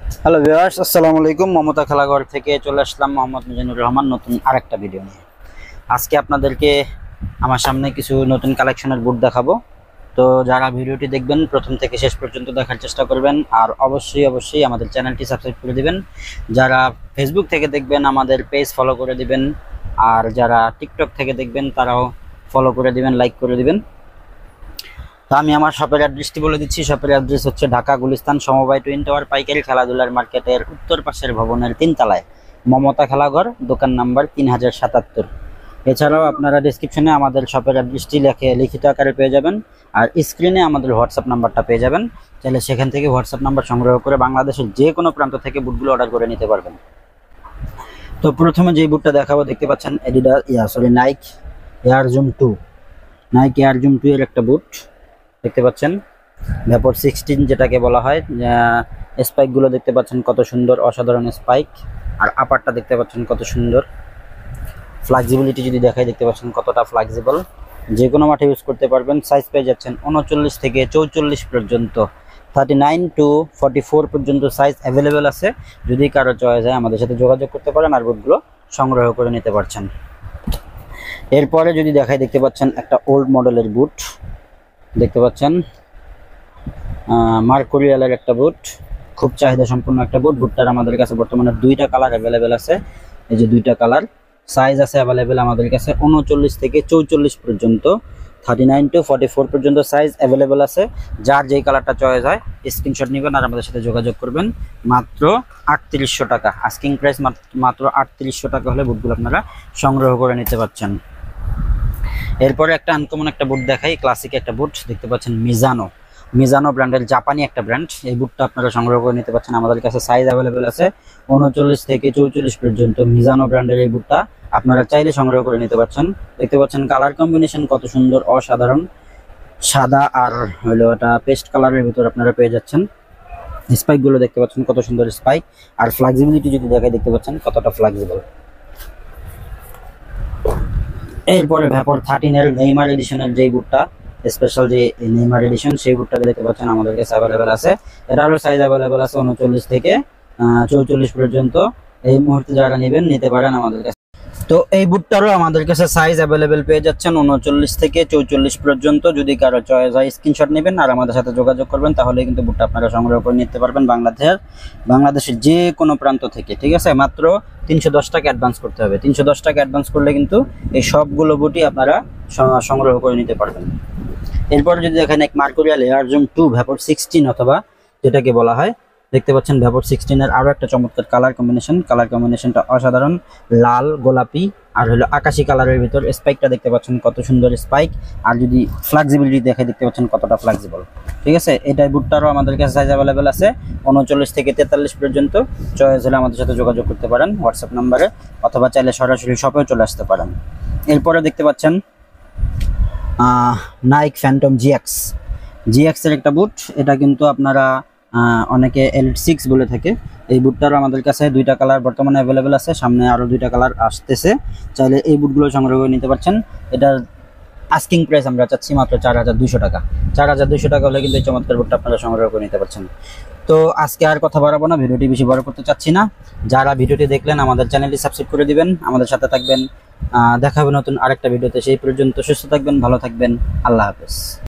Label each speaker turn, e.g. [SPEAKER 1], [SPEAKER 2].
[SPEAKER 1] Hello viewers, আসসালামু আলাইকুম। মমতা খেলাঘর থেকে চলে আসলাম মোহাম্মদ মিজানুর রহমান নতুন আরেকটা ভিডিও নিয়ে। আজকে আপনাদেরকে আমার সামনে কিছু নতুন কালেকশনের বুট দেখাবো। তো যারা ভিডিওটি দেখবেন প্রথম থেকে শেষ পর্যন্ত দেখার চেষ্টা করবেন, আর অবশ্যই আমাদের চ্যানেলটি সাবস্ক্রাইব করে দিবেন। যারা ফেসবুক থেকে দেখবেন আমাদের পেজ ফলো করে দিবেন, আর যারা টিকটক থেকে দেখবেন তারাও ফলো করে দিবেন, লাইক করে দিবেন। তো আমি আমার শপের অ্যাড্রেসটি বলে দিচ্ছি। শপের অ্যাড্রেস হচ্ছে ঢাকা গুলিস্তান সমবায় টুইন টাওয়ার পাইকারি খেলাধুলার মার্কেটের উত্তর পাশের ভবনের 3 তলায় মমতা খেলাঘর, দোকান নাম্বার 3077। এছাড়াও আপনারা ডেসক্রিপশনে আমাদের শপের অ্যাড্রেসটি লিখিত আকারে পেয়ে যাবেন, আর স্ক্রিনে আমাদের হোয়াটসঅ্যাপ নাম্বারটা পেয়ে যাবেন। চাইলে সেখান থেকে হোয়াটসঅ্যাপ নাম্বার সংগ্রহ করে বাংলাদেশের যে কোনো প্রান্ত থেকে বুটগুলো অর্ডার করে নিতে পারবেন। তো প্রথমে যে বুটটা দেখাবো, দেখতে পাচ্ছেন Nike Air Zoom 2। Nike Air Zoom 2 এর একটা বুট দেখতে পাচ্ছেন, ভ্যাপর 16 যেটাকে বলা হয়। স্পাইক গুলো দেখতে পাচ্ছেন কত সুন্দর, অসাধারণ স্পাইক। আর আপারটা দেখতে পাচ্ছেন কত সুন্দর। ফ্লেক্সিবিলিটি যদি দেখাই, দেখতে পাচ্ছেন কতটা ফ্লেক্সিবল, যে কোনো মাঠে ইউজ করতে পারবেন। সাইজ পেয়ে যাচ্ছেন 39 থেকে 44 পর্যন্ত, 39 to 44 পর্যন্ত সাইজ অ্যাভেলেবেল আছে। যদি কারো চয়েস হয় আমাদের সাথে যোগাযোগ করতে পারেন, আর বুটগুলো সংগ্রহ করে নিতে পারছেন। এরপরে যদি দেখাই, দেখতে পাচ্ছেন একটা ওল্ড মডেলের বুট দেখতে পাচ্ছেন, মার্কুরিয়ালের একটা বুট, খুব চাহিদা সম্পন্ন একটা বুট। বুটটার আমাদের কাছে বর্তমানে 2টা কালার অ্যাভেলেবেল আছে। এই যে 2টা কালার, সাইজ আছে অ্যাভেলেবেল আমাদের কাছে 39 থেকে 44 পর্যন্ত, 39 to 44 পর্যন্ত সাইজ অ্যাভেলেবেল আছে। যার যেই কালারটা চয়েস হয় স্ক্রিনশট নেবেন আর আমাদের সাথে যোগাযোগ করবেন। মাত্র 3800 টাকা, আস্কিং প্রাইস মাত্র 3800 টাকা হলে বুটগুলো আপনারা সংগ্রহ করে নিতে পারছেন। এরপরে একটা আনকমন একটা বুট দেখাই, ক্লাসিক একটা বুট দেখতে পাচ্ছেন, মিজানো ব্র্যান্ডের, জাপানি একটা ব্র্যান্ড। এই বুটটা আপনারা সংগ্রহ করে নিতে পারছেন। আমাদের কাছে সাইজ অ্যাভেলেবেল আছে 39 থেকে 44 পর্যন্ত। মিজানো ব্র্যান্ডের এই বুটটা আপনারা চাইলে সংগ্রহ করে নিতে পারছেন। দেখতে পাচ্ছেন কালার কম্বিনেশন কত সুন্দর, অসাধারণ। সাদা আর হলো এটা পেস্ট কালারের ভিতর আপনারা পেয়ে যাচ্ছেন। স্পাইক গুলো দেখতে পাচ্ছেন কত সুন্দর স্পাইক, আর ফ্লেক্সিবিলিটি যদি দেখাই, দেখতে পাচ্ছেন কতটা ফ্লেক্সিবল। এরপরে ভ্যাপর 13 এর নেইমার এডিশনের যে বুটটা, স্পেশাল যে নেইমার এডিশন, সেই বুটটা দেখতে পাচ্ছেন আমাদের কাছে অ্যাভেলেবেল আছে। এটারও সাইজ অ্যাভেলেবেল আছে 39 থেকে 44 পর্যন্ত। এই মুহূর্তে যারা নেবেন নিতে পারেন আমাদের কাছে। তো এই বুটটারও আমাদের কাছে সাইজ অ্যাভেলেবেল পেয়ে যাচ্ছেন 39 থেকে 44 পর্যন্ত। যদি কারো চয়েস হয় স্ক্রিনশট নেবেন আর আমাদের সাথে যোগাযোগ করবেন, তাহলে কিন্তু বুটটা আপনারা সংগ্রহ করে নিতে পারবেন বাংলাদেশের যে কোনো প্রান্ত থেকে। ঠিক আছে, মাত্র 310 টাকা অ্যাডভান্স করতে হবে। 310 টাকা অ্যাডভান্স করলে কিন্তু এই সবগুলো বুটই আপনারা সংগ্রহ করে নিতে পারবেন। এরপরে যদি দেখেন এক মার্কুরিয়াল এয়ার জুম 2 ভ্যাপর 16 অথবা যেটাকে বলা হয়, দেখতে পাচ্ছেন ভ্যাপর 16 এর আরো একটা চমৎকার কালার কম্বিনেশনটা অসাধারণ, লাল, গোলাপি আর হলো আকাশি কালারের ভিতর। স্পাইকটা দেখতে পাচ্ছেন কত সুন্দর স্পাইক, আর যদি ফ্লেক্সিবিলিটি দেখে, দেখতে পাচ্ছেন কতটা ফ্লেক্সিবল। ঠিক আছে, এটাই বুটটারও আমাদের কাছে সাইজ অ্যাভেলেবেল আছে 39 থেকে 43 পর্যন্ত। চয়েস হলে আমাদের সাথে যোগাযোগ করতে পারেন হোয়াটসঅ্যাপ নাম্বারে, অথবা চাইলে সরাসরি শপেও চলে আসতে পারেন। এরপরে দেখতে পাচ্ছেন নাইক ফ্যান্টম জিএক্স এর একটা বুট। এটা কিন্তু আপনারা অনেকে এলিট 6 বলে থাকে। এই বুটটারও আমাদের কাছে 2টা কালার বর্তমানে অ্যাভেলেবেল আছে, সামনে আরও 2টা কালার আসতেছে। চাইলে এই বুটগুলো সংগ্রহ করে নিতে পারছেন। এটার আস্কিং প্রাইস আমরা চাচ্ছি মাত্র 4200 টাকা। 4200 টাকা হলে কিন্তু এই চমৎকার বুটটা আপনারা সংগ্রহ করে নিতে পারছেন। তো আজকে আর কথা বাড়াবো না, ভিডিওটি বেশি বড় করতে চাচ্ছি না। যারা ভিডিওটি দেখলেন আমাদের চ্যানেলটি সাবস্ক্রাইব করে দিবেন, আমাদের সাথে থাকবেন। দেখা হবে নতুন আরেকটা ভিডিওতে। সেই পর্যন্ত সুস্থ থাকবেন, ভালো থাকবেন, আল্লাহ হাফেজ।